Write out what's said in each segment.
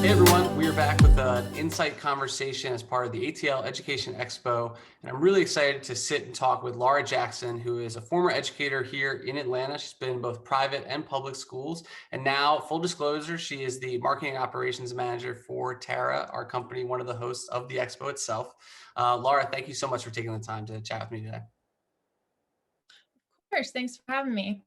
Hey everyone, we are back with an insight conversation as part of the ATL Education Expo. And I'm really excited to sit and talk with Laura Jackson, who is a former educator here in Atlanta. She's been in both private and public schools. And now, full disclosure, she is the marketing operations manager for Tara, our company, one of the hosts of the expo itself. Laura, thank you so much for taking the time to chat with me today. Of course, thanks for having me.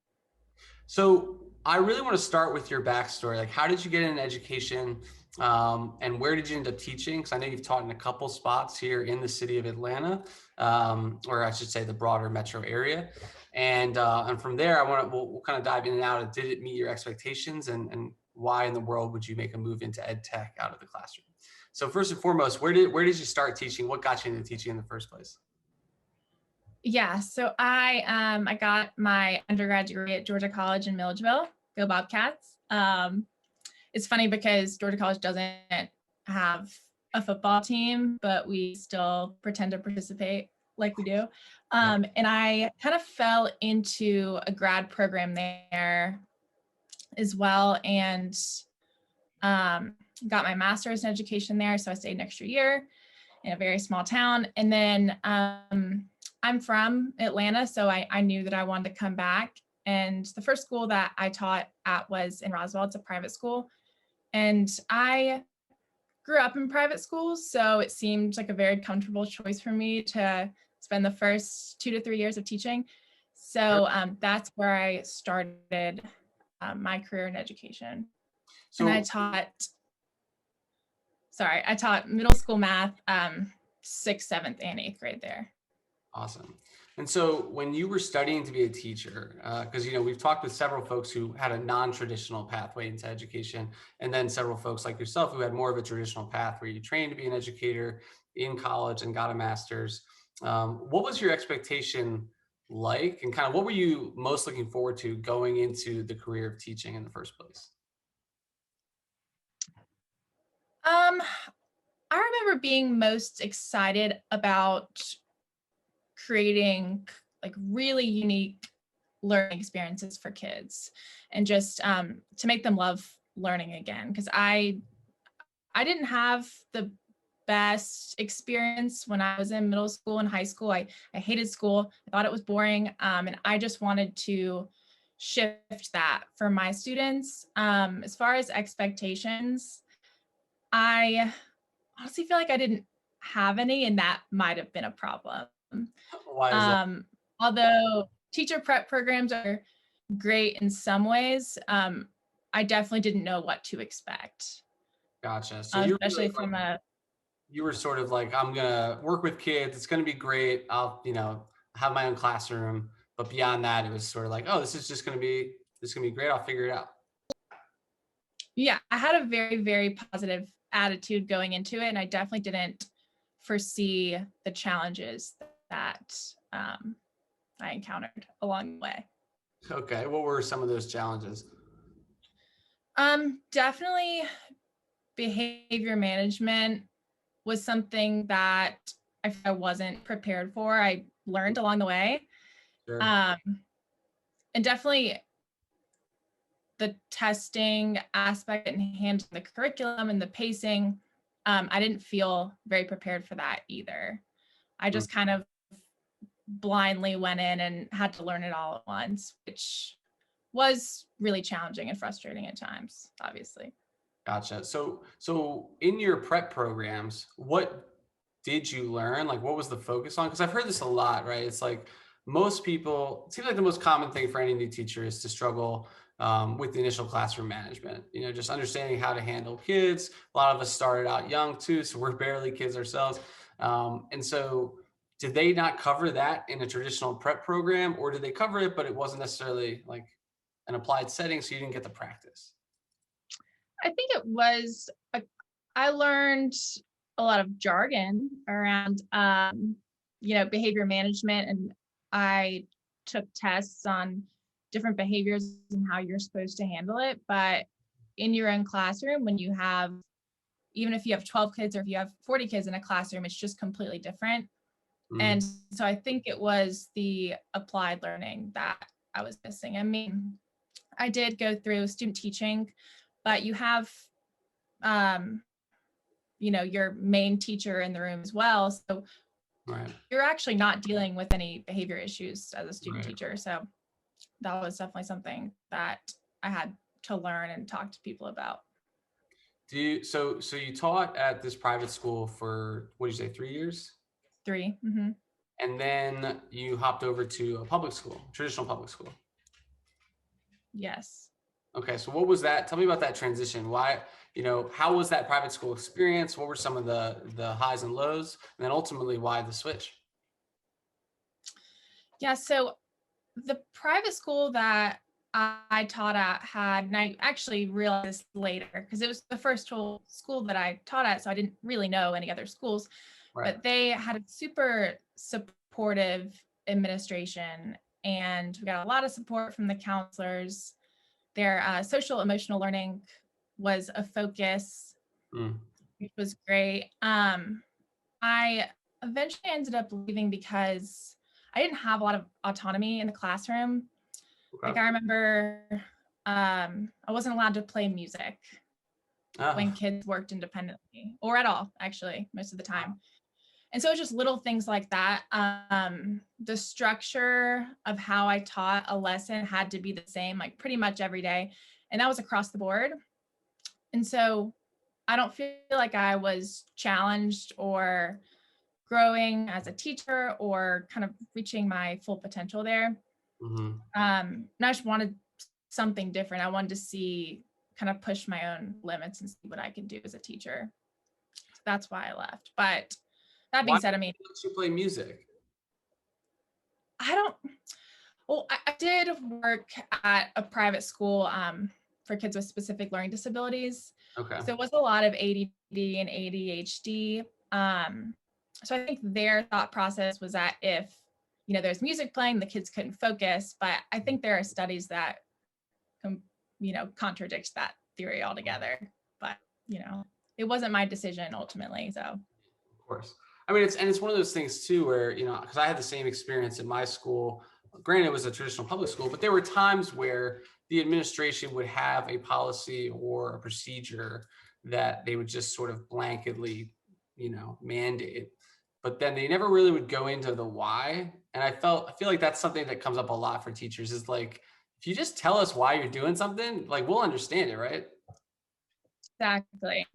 So I really want to start with your backstory. Like, how did you get into education, and where did you end up teaching? Because I know you've taught in a couple spots here in the city of Atlanta, or I should say the broader metro area. And from there, we'll kind of dive in and out of, did it meet your expectations, and why in the world would you make a move into EdTech out of the classroom? So first and foremost, where did you start teaching? What got you into teaching in the first place? Yeah, so I got my undergrad degree at Georgia College in Milledgeville. Go Bobcats. It's funny because Georgia College doesn't have a football team, but we still pretend to participate like we do. And I kind of fell into a grad program there as well, and got my master's in education there. So I stayed an extra year in a very small town. And then I'm from Atlanta, so I knew that I wanted to come back. And the first school that I taught at was in Roswell. It's a private school. And I grew up in private schools, so it seemed like a very comfortable choice for me to spend the first 2 to 3 years of teaching. So that's where I started my career in education. And I taught middle school math, 6th, 7th, and 8th grade there. Awesome. And so when you were studying to be a teacher, because we've talked with several folks who had a non-traditional pathway into education, and then several folks like yourself who had more of a traditional path where you trained to be an educator in college and got a master's. What was your expectation like, and kind of what were you most looking forward to going into the career of teaching in the first place? I remember being most excited about creating like really unique learning experiences for kids, and just to make them love learning again. Because I didn't have the best experience when I was in middle school and high school. I hated school. I thought it was boring, and I just wanted to shift that for my students. As far as expectations, I honestly feel like I didn't have any, and that might have been a problem. Why is that? Although teacher prep programs are great in some ways, I definitely didn't know what to expect. Gotcha. So Especially from a you were sort of like, I'm gonna work with kids. It's gonna be great. I'll have my own classroom. But beyond that, it was sort of like, oh, this is gonna be great. I'll figure it out. yeah, I had a very, very positive attitude going into it, and I definitely didn't foresee the challenges that I encountered along the way. Okay. What were some of those challenges? Definitely behavior management was something that I wasn't prepared for. I learned along the way. Sure. And definitely the testing aspect and handling the curriculum and the pacing, I didn't feel very prepared for that either. I just kind of blindly went in and had to learn it all at once, which was really challenging and frustrating at times, obviously. Gotcha. So in your prep programs, what did you learn? Like, what was the focus on? Because I've heard this a lot, right? It's like most people, it seems like the most common thing for any new teacher is to struggle with the initial classroom management, just understanding how to handle kids. A lot of us started out young too, so we're barely kids ourselves. And so did they not cover that in a traditional prep program, or did they cover it, but it wasn't necessarily like an applied setting, so you didn't get the practice? I think I learned a lot of jargon around, behavior management, and I took tests on different behaviors and how you're supposed to handle it. But in your own classroom, even if you have 12 kids or if you have 40 kids in a classroom, it's just completely different. And so I think it was the applied learning that I was missing. I mean, I did go through student teaching, but you have um, your main teacher in the room as well. So Right. you're actually not dealing with any behavior issues as a student Right. teacher. So that was definitely something that I had to learn and talk to people about. So you taught at this private school for, what did you say, 3 years? 3. Mm-hmm. And then you hopped over to a public school, traditional public school. Yes. Okay, so what was that? Tell me about that transition. Why, how was that private school experience? What were some of the highs and lows? And then ultimately, why the switch? Yeah. So the private school that I taught at had, and I actually realized this later because it was the first school that I taught at, so I didn't really know any other schools, Right. but they had a super supportive administration, and we got a lot of support from the counselors. Their social emotional learning was a focus, Mm, which was great. I eventually ended up leaving because I didn't have a lot of autonomy in the classroom. Like okay. I remember I wasn't allowed to play music when Ah, kids worked independently or at all, actually, most of the time. And so it's just little things like that. The structure of how I taught a lesson had to be the same, like pretty much every day. And that was across the board. And so I don't feel like I was challenged or growing as a teacher or kind of reaching my full potential there. mhm. And I just wanted something different. I wanted to see, kind of push my own limits and see what I could do as a teacher. So that's why I left. But that Why being said, I mean, don't you play music? I don't, well, I did work at a private school for kids with specific learning disabilities. Okay. So it was a lot of ADD and ADHD. So I think their thought process was that if, there's music playing, the kids couldn't focus. But I think there are studies that, contradict that theory altogether. But, it wasn't my decision ultimately. So Of course. I mean, it's one of those things too, where, because I had the same experience in my school. Granted, it was a traditional public school, but there were times where the administration would have a policy or a procedure that they would just sort of blanketly, mandate. But then they never really would go into the why. And I feel like that's something that comes up a lot for teachers is like, if you just tell us why you're doing something, like we'll understand it, right? exactly.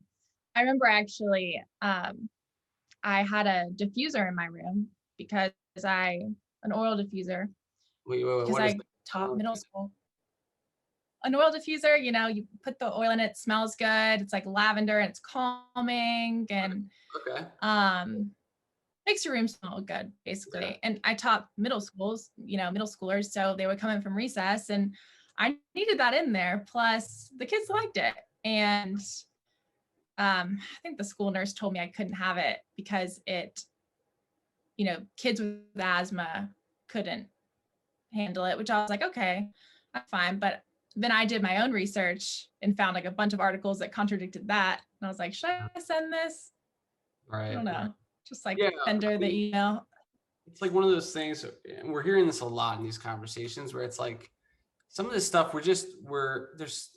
I remember actually, I had a diffuser in my room because an oil diffuser, Wait, because what is I taught that? middle school. An oil diffuser, you put the oil in it, smells good. It's like lavender and it's calming and Okay. um, makes your room smell good, Yeah. basically. And I taught middle schoolers. So they would come in from recess and I needed that in there. Plus the kids liked it. And I think the school nurse told me I couldn't have it because kids with asthma couldn't handle it, which I was like, okay, that's fine. But then I did my own research and found like a bunch of articles that contradicted that. And I was like, should I send this? I Right. don't Right. know. Just like Yeah. send her I the mean, email. it's like one of those things, and we're hearing this a lot in these conversations where it's like some of this stuff there's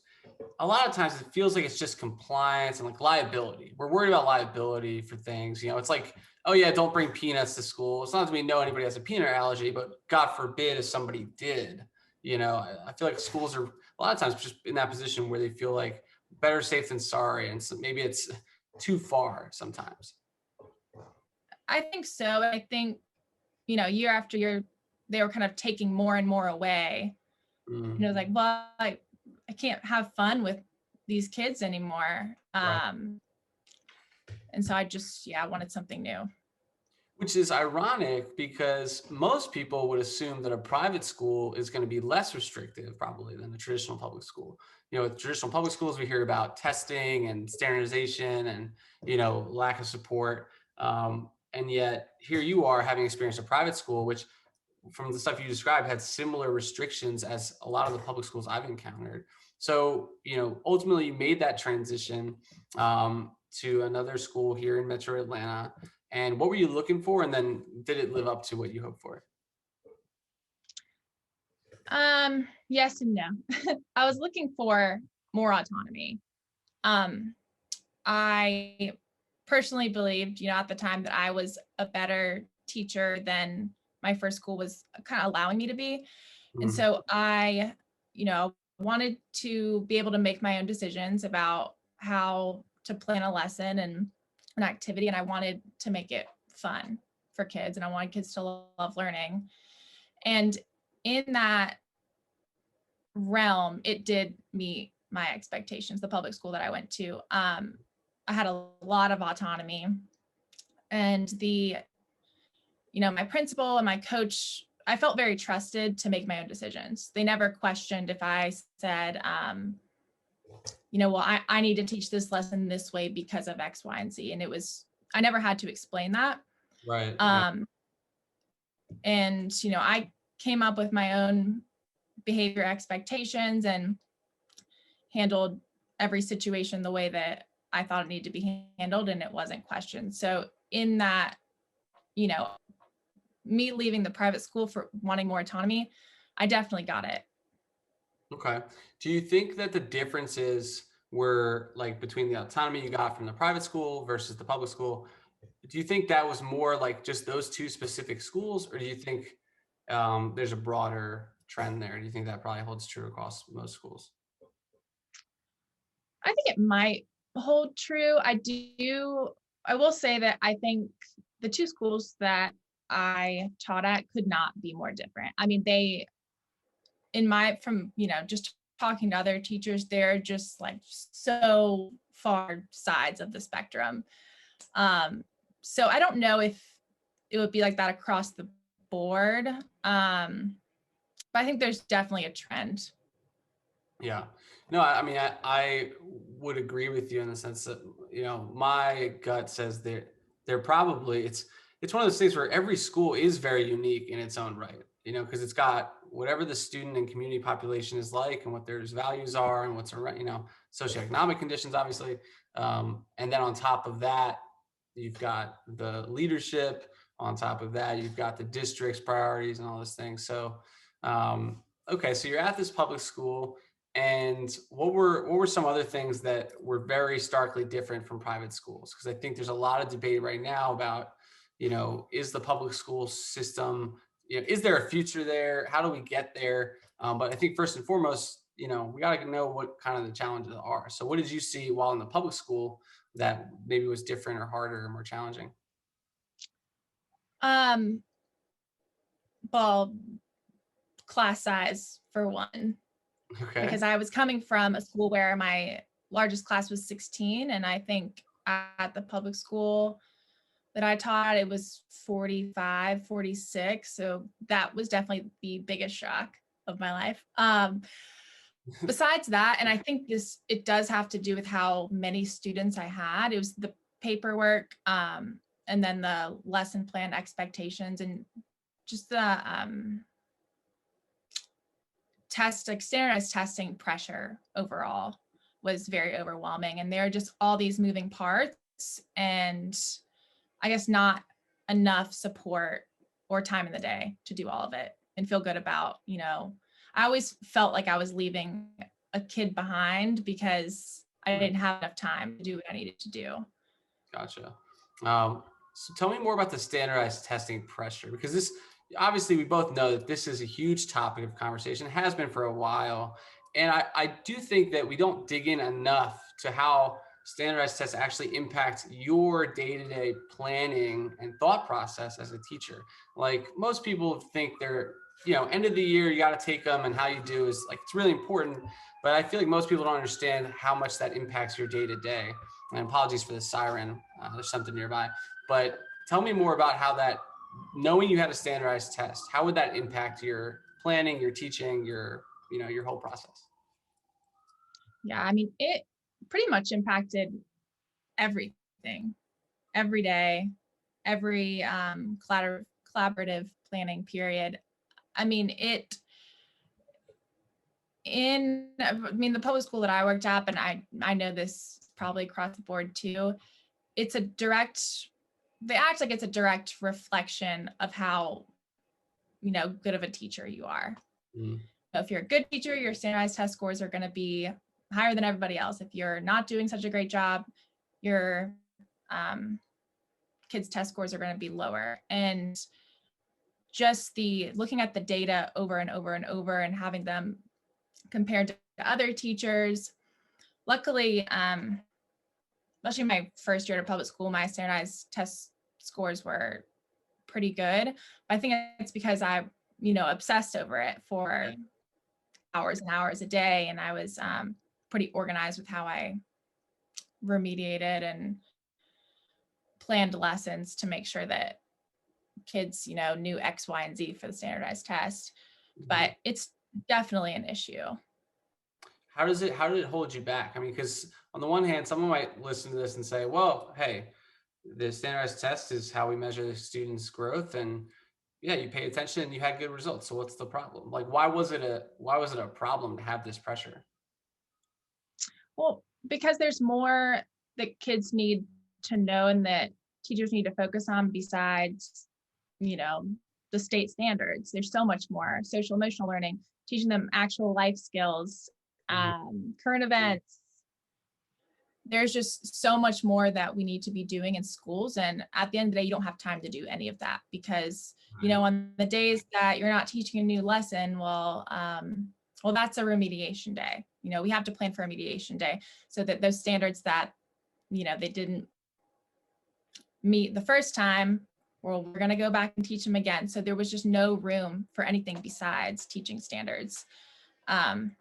a lot of times it feels like it's just compliance and like liability. We're worried about liability for things. It's like, oh yeah, don't bring peanuts to school. It's not that we know anybody has a peanut allergy, but God forbid if somebody did. I feel like schools are a lot of times just in that position where they feel like better safe than sorry, and so maybe it's too far sometimes. I think so. I think, year after year, they were kind of taking more and more away. And it Mm, was like, well, I can't have fun with these kids anymore. right. And so I just, yeah, I wanted something new. Which is ironic because most people would assume that a private school is going to be less restrictive, probably, than a traditional public school. With traditional public schools, we hear about testing and standardization and, lack of support. And yet, here you are having experienced a private school, which, from the stuff you described, had similar restrictions as a lot of the public schools I've encountered. So, ultimately, you made that transition to another school here in Metro Atlanta. And what were you looking for? And then did it live up to what you hoped for? Yes and no. I was looking for more autonomy. Um, I personally believed, at the time that I was a better teacher than my first school was kind of allowing me to be. And Mhm. so I, wanted to be able to make my own decisions about how to plan a lesson and an activity. And I wanted to make it fun for kids, and I wanted kids to love learning. And in that realm, it did meet my expectations. The public school that I went to, I had a lot of autonomy, and my principal and my coach, I felt very trusted to make my own decisions. They never questioned if I said, well, I need to teach this lesson this way because of X, Y, and Z. And I never had to explain that. Right. Right. Um, and, I came up with my own behavior expectations and handled every situation the way that I thought it needed to be handled, and it wasn't questioned. So in that, you know, me leaving the private school for wanting more autonomy, I definitely got it. Okay. Do you think that the differences were like between the autonomy you got from the private school versus the public school? Do you think that was more like just those two specific schools, or do you think there's a broader trend there? Do you think that probably holds true across most schools? I think it might hold true. I will say that I think the two schools that I taught at could not be more different. I mean, from, just talking to other teachers, they're just like so far sides of the spectrum. So I don't know if it would be like that across the board. But I think there's definitely a trend. Yeah. No, I mean, I would agree with you in the sense that, my gut says they're probably, it's one of those things where every school is very unique in its own right, because it's got whatever the student and community population is like and what their values are and what's around, socioeconomic conditions, obviously. And then on top of that, you've got the leadership. On top of that, you've got the district's priorities and all those things. So, okay, so you're at this public school, and what were some other things that were very starkly different from private schools? Because I think there's a lot of debate right now about, is the public school system, is there a future there? How do we get there? But I think first and foremost, we got to know what kind of the challenges are. So what did you see while in the public school that maybe was different or harder or more challenging? Um, well, class size for one, Okay. because I was coming from a school where my largest class was 16. And I think at the public school that I taught, it was 45, 46. So that was definitely the biggest shock of my life. Besides that, and I think it does have to do with how many students I had. It was the paperwork, and then the lesson plan expectations, and just the like standardized testing pressure overall was very overwhelming. And there are just all these moving parts, and I guess not enough support or time in the day to do all of it and feel good about, I always felt like I was leaving a kid behind because I Right. didn't have enough time to do what I needed to do. Gotcha. So tell me more about the standardized testing pressure, because this, obviously we both know that this is a huge topic of conversation, has been for a while. And I do think that we don't dig in enough to how standardized tests actually impact your day-to-day planning and thought process as a teacher. Like most people think they're, end of the year, you got to take them, and how you do is like, it's really important. But I feel like most people don't understand how much that impacts your day to day. And apologies for the siren. There's something nearby. But tell me more about how that, knowing you had a standardized test, how would that impact your planning, your teaching, your whole process? Yeah, I mean, it pretty much impacted everything, every day, every collaborative planning period. I mean, the public school that I worked at, and I know this probably across the board too, they act like it's a direct reflection of how, good of a teacher you are. Mm. If you're a good teacher, your standardized test scores are going to be higher than everybody else. If you're not doing such a great job, your um, kids' test scores are going to be lower. And just the looking at the data over and over and over and having them compared to other teachers. Luckily, especially my first year at a public school, my standardized test scores were pretty good. But I think it's because I, obsessed over it for hours and hours a day. And I was pretty organized with how I remediated and planned lessons to make sure that kids, knew X, Y, and Z for the standardized test. But it's definitely an issue. How did it hold you back? I mean, because on the one hand, someone might listen to this and say, well, hey, the standardized test is how we measure the students' growth. And yeah, you pay attention and you had good results. So what's the problem? Like, why was it a problem to have this pressure? Well, because there's more that kids need to know and that teachers need to focus on besides, the state standards. There's so much more social emotional learning, teaching them actual life skills, current events. There's just so much more that we need to be doing in schools. And at the end of the day, you don't have time to do any of that because, on the days that you're not teaching a new lesson, well, that's a remediation day. We have to plan for a remediation day so that those standards that, they didn't meet the first time, well, we're going to go back and teach them again. So there was just no room for anything besides teaching standards. And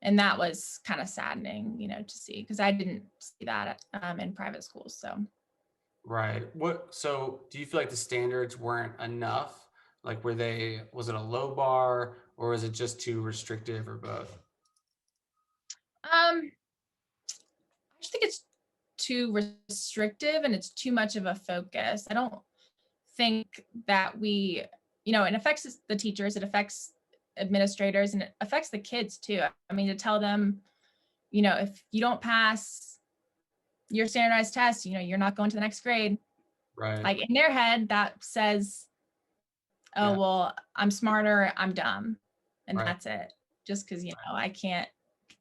that was kind of saddening, to see, because I didn't see that in private schools. So. Right. So do you feel like the standards weren't enough? Like, was it a low bar or was it just too restrictive or both? I just think it's too restrictive and it's too much of a focus. I don't think that it affects the teachers, it affects administrators, and it affects the kids too. I mean, to tell them, if you don't pass your standardized test, you're not going to the next grade. Right. Like in their head, that says, oh, Yeah. well, I'm smarter, I'm dumb. And Right. that's it. Just because, I can't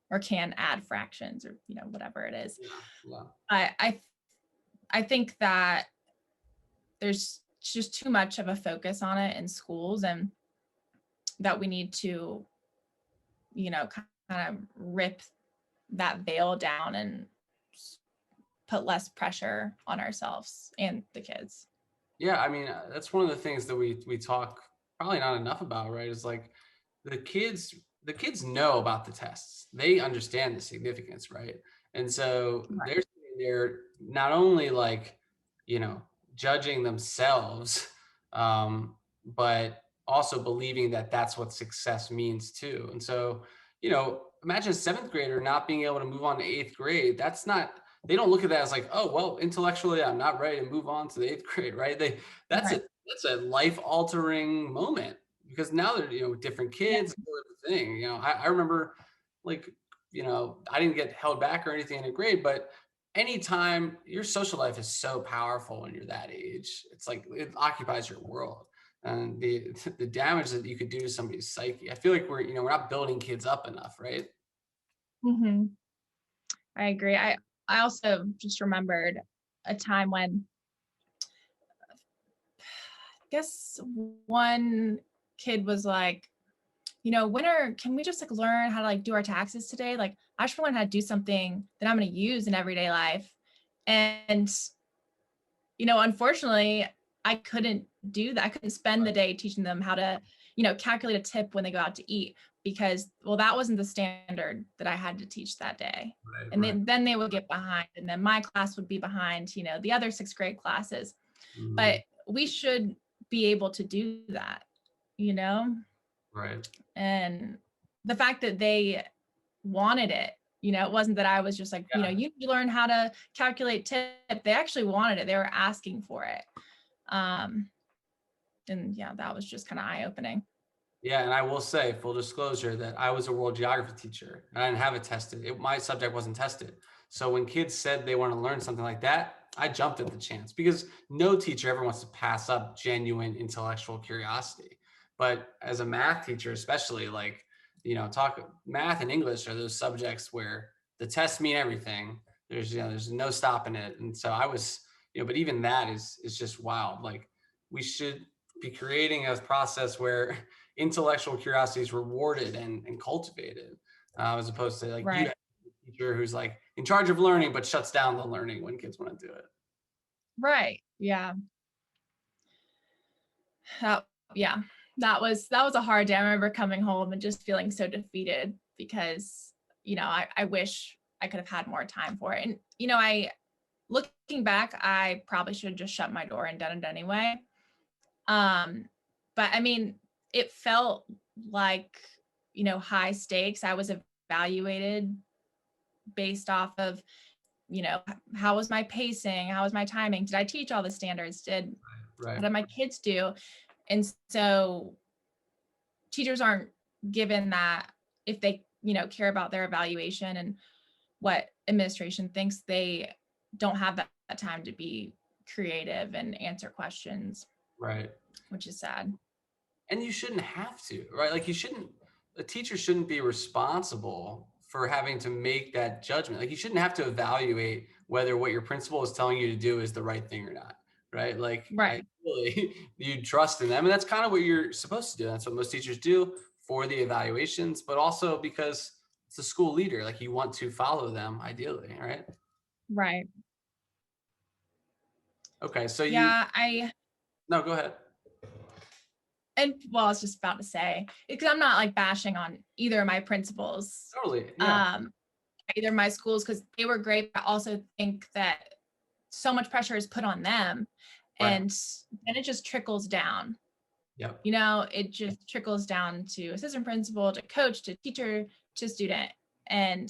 or can add fractions or, whatever it is. Yeah. I think that there's just too much of a focus on it in schools and that we need to, kind of rip that veil down and put less pressure on ourselves and the kids. Yeah, I mean, that's one of the things that we talk probably not enough about, right? Is like the kids know about the tests. They understand the significance, right? And so they're sitting there not only like, judging themselves, but also believing that that's what success means too. And so, imagine a seventh grader not being able to move on to eighth grade. They don't look at that as like, oh, well, intellectually, I'm not ready to move on to the eighth grade, right? That's a life altering moment because now they're, different kids, thing. I remember like, I didn't get held back or anything in a grade, but anytime your social life is so powerful when you're that age, it's like it occupies your world. And the damage that you could do to somebody's psyche. I feel like we're not building kids up enough, right? Mm-hmm. I agree. I also just remembered a time when I guess one kid was like, can we just like learn how to like do our taxes today? Like, I just learn how to do something that I'm going to use in everyday life. And, unfortunately, I couldn't do that. I couldn't spend the day teaching them how to, calculate a tip when they go out to eat because, well, that wasn't the standard that I had to teach that day. Right, And then they would get behind and then my class would be behind, the other sixth grade classes. Mm-hmm. But we should be able to do that, Right. And the fact that they wanted it, it wasn't that I was just like, you need to learn how to calculate tip. They actually wanted it. They were asking for it. And yeah, that was just kind of eye-opening. Yeah, and I will say, full disclosure, that I was a world geography teacher and I didn't have it tested. My subject wasn't tested. So when kids said they want to learn something like that, I jumped at the chance because no teacher ever wants to pass up genuine intellectual curiosity. But as a math teacher, especially math and English are those subjects where the tests mean everything. there's no stopping it. And so I was, but even that is just wild. Like we should be creating a process where intellectual curiosity is rewarded and cultivated, as opposed to like you Right. have a teacher who's like in charge of learning but shuts down the learning when kids want to do it. Right. Yeah. That, yeah. That was a hard day. I remember coming home and just feeling so defeated because, I wish I could have had more time for it. And, I looking back, I probably should have just shut my door and done it anyway. But I mean, it felt like, high stakes. I was evaluated based off of, how was my pacing? How was my timing? Did I teach all the standards? Right. What did my kids do? And so teachers aren't given that if they, care about their evaluation and what administration thinks, they don't have that time to be creative and answer questions, Right. which is sad. And you shouldn't have to, right? Like a teacher shouldn't be responsible for having to make that judgment. Like you shouldn't have to evaluate whether what your principal is telling you to do is the right thing or not, right? Like Right. ideally you trust in them, and that's kind of what you're supposed to do. That's what most teachers do for the evaluations, but also because it's a school leader, like you want to follow them ideally, right? Right. Okay, so Yeah. no, go ahead. And well, I was just about to say, because I'm not like bashing on either of my principals, Totally, yeah, um, either my schools, because they were great. But I also think that so much pressure is put on them, right, and then it just trickles down. yep. It just trickles down to assistant principal, to coach, to teacher, to student. And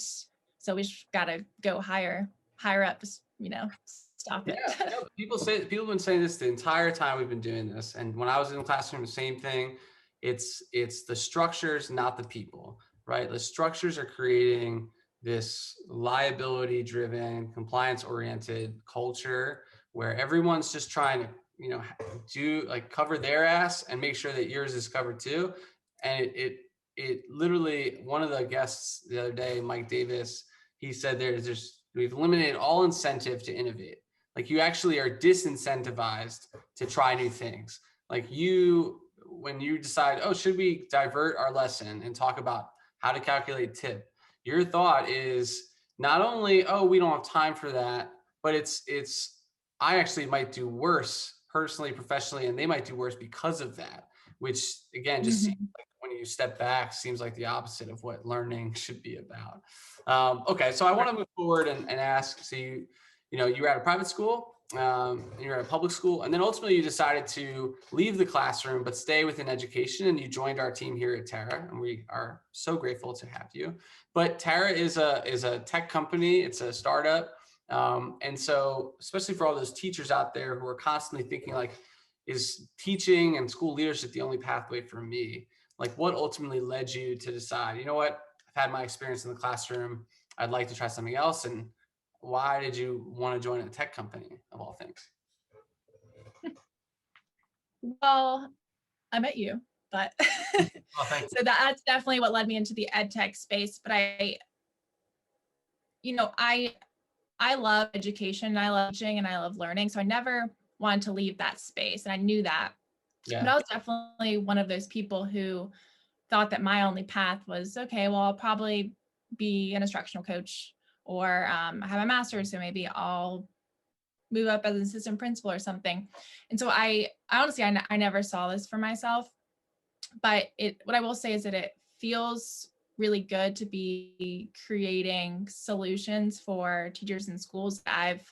so we just got to go higher up, stop Yeah, it. yeah. People have been saying this the entire time we've been doing this. And when I was in the classroom, the same thing. It's the structures, not the people, right? The structures are creating this liability driven, compliance oriented culture where everyone's just trying to, do like cover their ass and make sure that yours is covered too. And it literally, one of the guests the other day, Mike Davis, he said we've eliminated all incentive to innovate. Like you actually are disincentivized to try new things. Like when you decide, oh, should we divert our lesson and talk about how to calculate tip? Your thought is not only, oh, we don't have time for that, but I actually might do worse personally, professionally, and they might do worse because of that, which again, just seems Mhm. like when you step back, seems like the opposite of what learning should be about. Okay, so I want to move forward and ask, so you were at a private school, and you're at a public school, and then ultimately you decided to leave the classroom but stay within education, and you joined our team here at Terra, and we are so grateful to have you. But Terra is a tech company. It's a startup, and so especially for all those teachers out there who are constantly thinking like, is teaching and school leadership the only pathway for me? Like, what ultimately led you to decide, you know what, I've had my experience in the classroom, I'd like to try something else? And why did you want to join a tech company of all things? Well, I met you, but Oh, thank you. so that's definitely what led me into the ed tech space. But you know, I I love education, I love teaching, and I love learning. So I never wanted to leave that space. And I knew that. But Yeah, I was definitely one of those people who thought that my only path was, okay, well, I'll probably be an instructional coach or have a master's. So maybe I'll move up as an assistant principal or something. And so I honestly, I never saw this for myself. But what I will say is that it feels really good to be creating solutions for teachers in schools that I've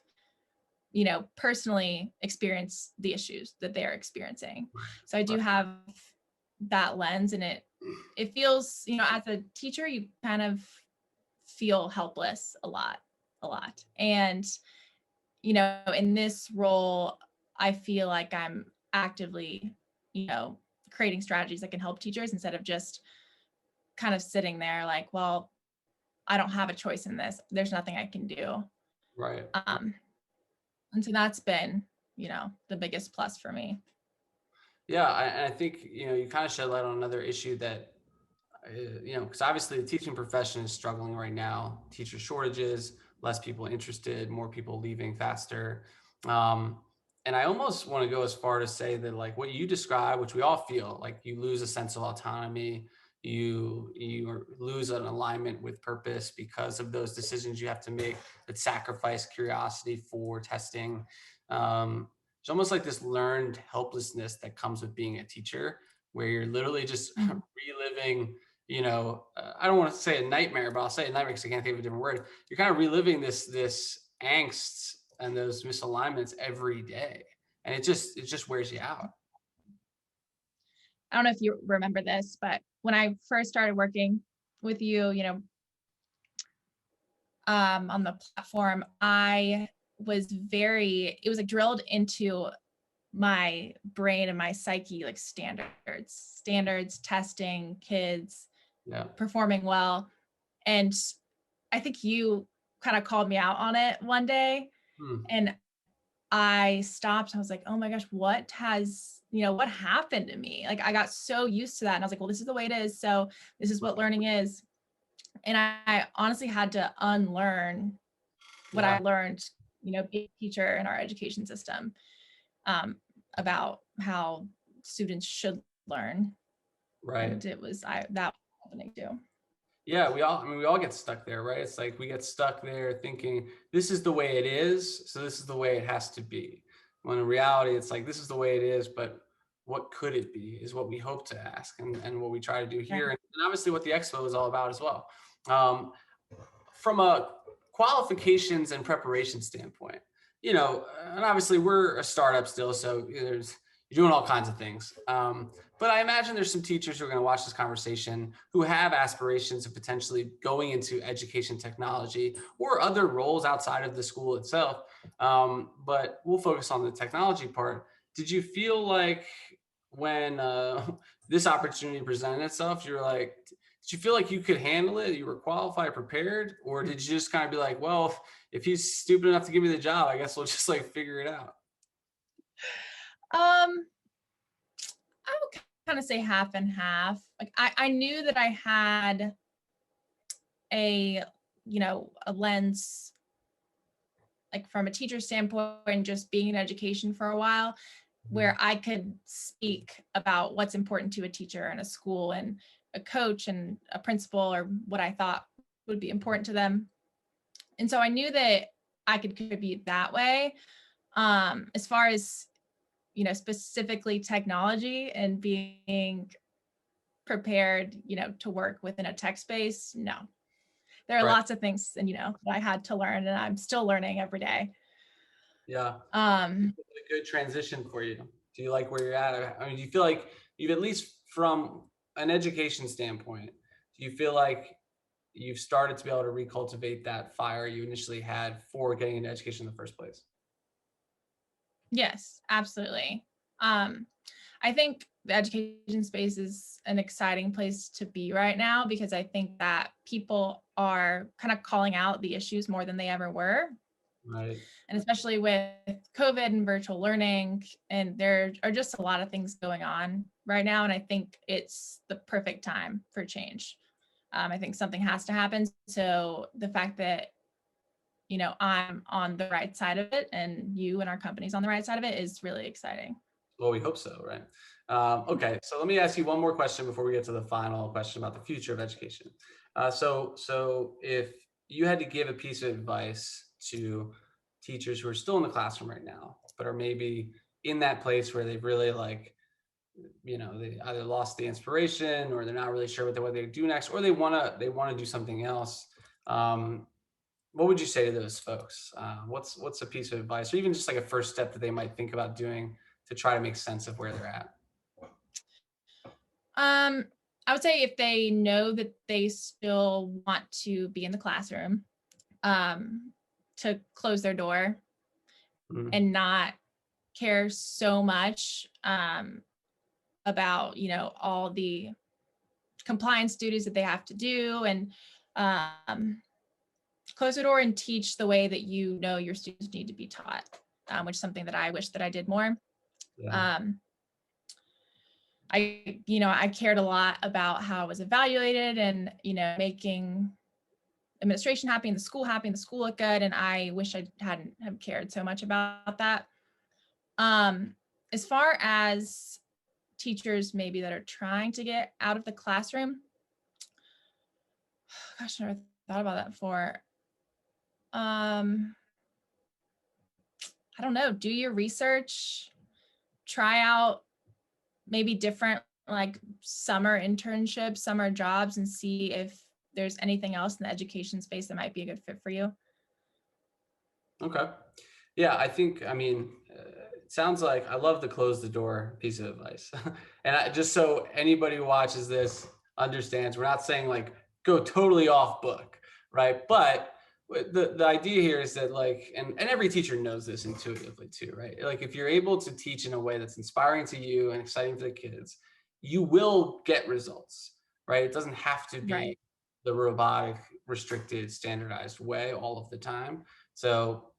personally experienced the issues that they're experiencing. So I do right, have that lens, and it feels, as a teacher, you kind of feel helpless a lot. And in this role, I feel like I'm actively, creating strategies that can help teachers instead of just kind of sitting there like, well, I don't have a choice in this. There's nothing I can do. right. Um, and so that's been, the biggest plus for me. Yeah, I think you kind of shed light on another issue that because obviously the teaching profession is struggling right now. Teacher shortages, less people interested, more people leaving faster. Um, and I almost want to go as far to say that like what you describe, which we all feel, like you lose a sense of autonomy, you lose an alignment with purpose because of those decisions you have to make that sacrifice curiosity for testing. It's almost like this learned helplessness that comes with being a teacher, where you're literally just Mhm. reliving, I don't want to say a nightmare, but I'll say a nightmare because I can't think of a different word. You're kind of reliving this angst and those misalignments every day, and it just wears you out. I don't know if you remember this, but when I first started working with you, on the platform, it was like drilled into my brain and my psyche, like standards, testing, kids, Yeah. performing well. And I think you kind of called me out on it one day, Hmm. and I stopped. I was like, oh my gosh, what happened to me? Like, I got so used to that. And I was like, well, this is the way it is. So this is what learning is. And I honestly had to unlearn what Yeah. I learned, being a teacher in our education system, um, about how students should learn. Right. And that was happening too. Yeah, we all get stuck there, right? It's like we get stuck there thinking this is the way it is, so this is the way it has to be. When in reality, it's like this is the way it is, but what could it be is what we hope to ask, and what we try to do Right. here, and obviously what the expo is all about as well. Um, from a qualifications and preparation standpoint, and obviously we're a startup still, so you're doing all kinds of things. But I imagine there's some teachers who are going to watch this conversation who have aspirations of potentially going into education technology or other roles outside of the school itself. But we'll focus on the technology part. Did you feel like when this opportunity presented itself, you were like, did you feel like you could handle it? You were qualified, prepared, or did you just kind of be like, well, if he's stupid enough to give me the job, I guess we'll just like figure it out? Um, I would kind of say half and half. Like, I knew that I had a, a lens, like from a teacher standpoint and just being in education for a while, where I could speak about what's important to a teacher and a school and a coach and a principal, or what I thought would be important to them. And so I knew that I could contribute that way. As far as, specifically technology and being prepared, to work within a tech space, no. There are Right. lots of things, and, that I had to learn, and I'm still learning every day. Yeah. Um, A good transition for you. Do you like where you're at? I mean, do you feel like you've, at least from an education standpoint, do you feel like you've started to be able to recultivate that fire you initially had for getting into education in the first place? yes, absolutely. Um, I think the education space is an exciting place to be right now, because I think that people are kind of calling out the issues more than they ever were. Right. And especially with COVID and virtual learning, and there are just a lot of things going on right now. And I think it's the perfect time for change. I think something has to happen. So the fact that, I'm on the right side of it, and you and our company's on the right side of it, is really exciting. Well, we hope so, right? Okay, so let me ask you one more question before we get to the final question about the future of education. So if you had to give a piece of advice to teachers who are still in the classroom right now, but are maybe in that place where they've really like, they either lost the inspiration, or they're not really sure what they do next, or they want to do something else. Um, what would you say to those folks? What's a piece of advice, or even just like a first step that they might think about doing to try to make sense of where they're at? Um, I would say if they know that they still want to be in the classroom, um, to close their door Mhm. and not care so much, about, all the compliance duties that they have to do, and um, close the door and teach the way that your students need to be taught, which is something that I wish that I did more. Yeah. Um, I cared a lot about how I was evaluated, and, making administration happy and the school happy and the school looked good. And I wish I hadn't have cared so much about that. As far as teachers maybe that are trying to get out of the classroom, gosh, I never thought about that before. I don't know, do your research, try out maybe different like summer internships, summer jobs, and see if there's anything else in the education space that might be a good fit for you. Okay. Yeah, I think, I mean, it sounds like I love the close the door piece of advice. And just so anybody who watches this understands, we're not saying like go totally off book, right? But the idea here is that like, and every teacher knows this intuitively too, right? Like if you're able to teach in a way that's inspiring to you and exciting for the kids, you will get results, right? It doesn't have to be Right. the robotic, restricted, standardized way all of the time. So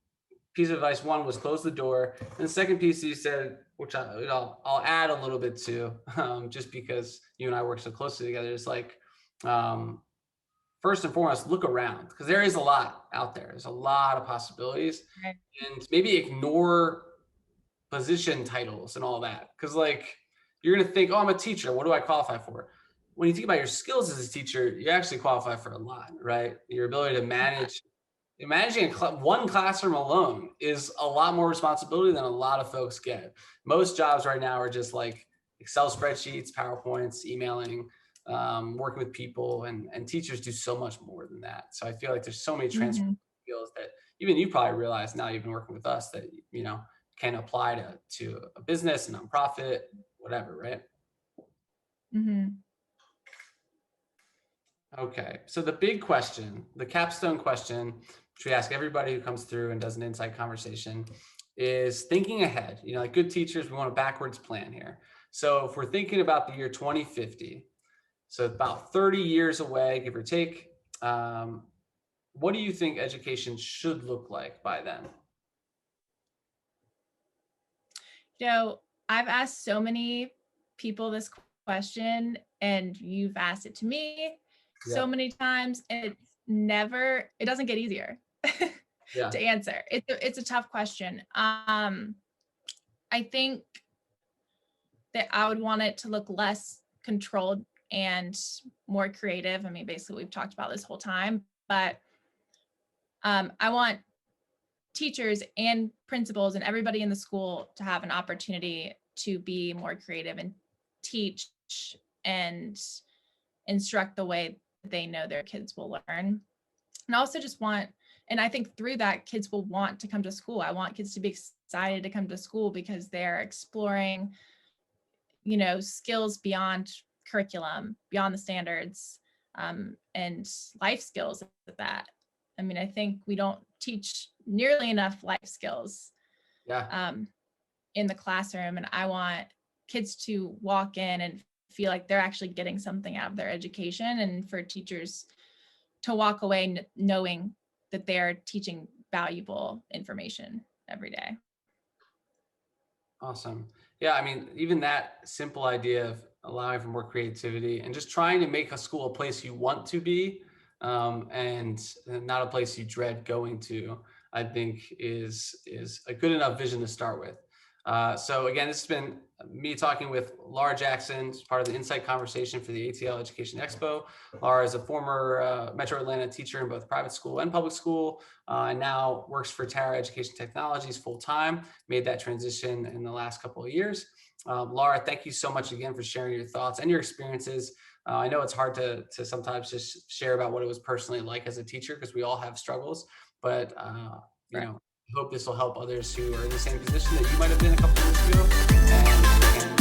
piece of advice one was close the door, and the second piece you said, which I'll add a little bit to, just because you and I work so closely together, is like, first and foremost, look around, because there is a lot out there. There's a lot of possibilities, Right. and maybe ignore position titles and all that, because like you're gonna think, oh, I'm a teacher, what do I qualify for? When you think about your skills as a teacher, you actually qualify for a lot, right? Your ability to manage. Managing one classroom alone is a lot more responsibility than a lot of folks get. Most jobs right now are just like Excel spreadsheets, PowerPoints, emailing, working with people, and teachers do so much more than that. So I feel like there's so many transferable Mm-hmm. skills that even you probably realize now you've been working with us that, you know, can apply to a business, a nonprofit, whatever, right? Mm-hmm. Okay, so the big question, the capstone question, which we ask everybody who comes through and does an insight conversation, is thinking ahead. You know, like good teachers, we want a backwards plan here. So if we're thinking about the year 2050, so about 30 years away, give or take, what do you think education should look like by then? You know, I've asked so many people this question, and you've asked it to me so Yeah, many times, and it doesn't get easier yeah, to answer. It's a tough question. I think that I would want it to look less controlled and more creative. I mean, basically, we've talked about this whole time, but I want teachers and principals and everybody in the school to have an opportunity to be more creative and teach and instruct the way they know their kids will learn. And I also just want, and I think through that, kids will want to come to school. I want kids to be excited to come to school because they're exploring, you know, skills beyond curriculum, beyond the standards, and life skills at that. I mean, I think we don't teach nearly enough life skills yeah. in the classroom, and I want kids to walk in and feel like they're actually getting something out of their education, and for teachers to walk away knowing that they're teaching valuable information every day. Awesome. Yeah, I mean, even that simple idea of allowing for more creativity and just trying to make a school a place you want to be, and not a place you dread going to, I think is a good enough vision to start with. So again, this has been me talking with Laura Jackson, part of the Insight conversation for the ATL Education Expo. Laura is a former Metro Atlanta teacher in both private school and public school, and now works for Tara Education Technologies full time. Made that transition in the last couple of years. Laura, thank you so much again for sharing your thoughts and your experiences. I know it's hard to sometimes just share about what it was personally like as a teacher, because we all have struggles, but you Right. know, I hope this will help others who are in the same position that you might have been a couple of years ago, and